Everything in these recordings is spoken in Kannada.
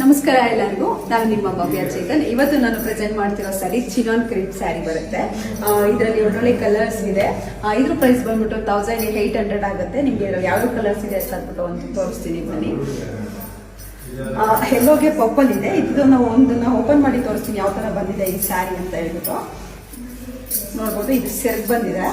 ನಮಸ್ಕಾರ ಎಲ್ಲರಿಗೂ. ನಾನು ನಿಮ್ಮ ಭವ್ಯ ಚೇತನ್. ಇವತ್ತು ನಾನು ಪ್ರೆಸೆಂಟ್ ಮಾಡ್ತಿರೋ ಸ್ಯಾರಿ ಚಿನಾನ್ ಕ್ರೇಪ್ ಸ್ಯಾರಿ ಬರುತ್ತೆ. ಇದರಲ್ಲಿ ಒಳ್ಳೊಳ್ಳೆ ಕಲರ್ಸ್ ಇದೆ. ಇದ್ರ ಪ್ರೈಸ್ ಬಂದ್ಬಿಟ್ಟು 1800 ಆಗುತ್ತೆ. ನಿಮ್ಗೆ ಯಾವ ಕಲರ್ಸ್ ಇದೆ ಅಂತ ಅಂದ್ಬಿಟ್ಟು ಒಂದು ತೋರಿಸ್ತೀನಿ ಬನ್ನಿ. ಎಲ್ಲೋಗೆ ಪರ್ಪಲ್ ಇದೆ. ಇದನ್ನ ಒಂದನ್ನ ಓಪನ್ ಮಾಡಿ ತೋರಿಸ್ತೀನಿ ಯಾವ ತರ ಬಂದಿದೆ ಈ ಸ್ಯಾರಿ ಅಂತ ಹೇಳ್ಬಿಟ್ಟು. ನೋಡ್ಬೋದು, ಇದು ಸೆರ್ಗ್ ಬಂದಿದೆ.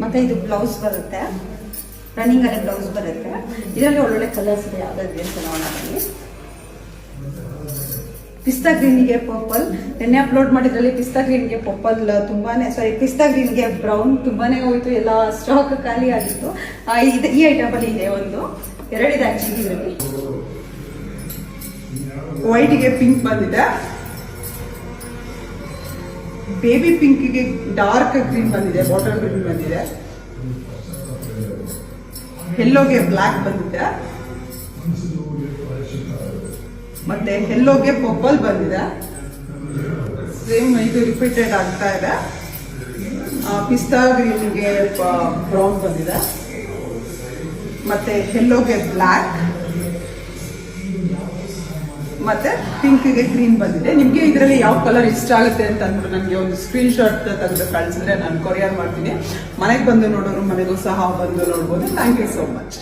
ಮತ್ತೆ ಇದು ಬ್ಲೌಸ್ ಬರುತ್ತೆ, ರನ್ನಿಂಗ್ ಅಲ್ಲೇ ಬ್ಲೌಸ್ ಬರುತ್ತೆ. ಇದರಲ್ಲಿ ಒಳ್ಳೊಳ್ಳೆ ಕಲರ್ಸ್ ಇದೆ, ಯಾವ್ದಾದ್ರು ಅಂತ ನೋಡೋಣ. ಪಿಸ್ತಾ ಗ್ರೀನ್ಗೆ ಪರ್ಪಲ್ ನೆನ್ನೆ ಅಪ್ಲೋಡ್ ಮಾಡಿದ್ರಲ್ಲಿ ಪಿಸ್ತಾ ಗ್ರೀನ್ಗೆ ಪರ್ಪಲ್ ತುಂಬಾನೇ, ಪಿಸ್ತಾ ಗ್ರೀನ್ಗೆ ಬ್ರೌನ್ ತುಂಬಾನೇ ಹೋಯ್ತು, ಎಲ್ಲ ಸ್ಟಾಕ್ ಖಾಲಿ ಆಗಿತ್ತು. ಈ ಐಟಮ್ ಅಲ್ಲಿ ಇದೆ ಒಂದು ಎರಡಿದೆ ಆಕ್ಚುಲಿ. ಇದರಲ್ಲಿ ವೈಟ್ಗೆ ಪಿಂಕ್ ಬಂದಿದೆ, ಬೇಬಿ ಪಿಂಕ್ಗೆ ಡಾರ್ಕ್ ಗ್ರೀನ್ ಬಂದಿದೆ, ಬಾಟಲ್ ಗ್ರೀನ್ ಬಂದಿದೆ, ಯೆಲ್ಲೋಗೆ ಬ್ಲಾಕ್ ಬಂದಿದೆ, ಮತ್ತೆ ಯೆಲ್ಲೋಗೆ ಪರ್ಪಲ್ ಬಂದಿದೆ. ಸೇಮ್ ಇದು ರಿಪೀಟೆಡ್ ಆಗ್ತಾ ಇದೆ. ಪಿಸ್ತಾ ಗ್ರೀನ್ಗೆ ಬ್ರೌನ್ ಬಂದಿದೆ, ಮತ್ತೆ ಯೆಲ್ಲೋಗೆ ಬ್ಲಾಕ್, ಮತ್ತೆ ಪಿಂಕ್ಗೆ ಗ್ರೀನ್ ಬಂದಿದೆ. ನಿಮ್ಗೆ ಇದರಲ್ಲಿ ಯಾವ ಕಲರ್ ಇಷ್ಟ ಆಗುತ್ತೆ ಅಂತ ಅಂದ್ಬಿಟ್ಟು ನನಗೆ ಒಂದು ಸ್ಕ್ರೀನ್ ಶಾಟ್ ತೆಗೆದು ಕಳಿಸಿದ್ರೆ ನಾನು ಕೊರಿಯರ್ ಮಾಡ್ತೀನಿ. ಮನೆಗೆ ಬಂದು ನೋಡೋರು ಮನೆಗೂ ಸಹ ಬಂದು ನೋಡ್ಬೋದು. Thank you so much.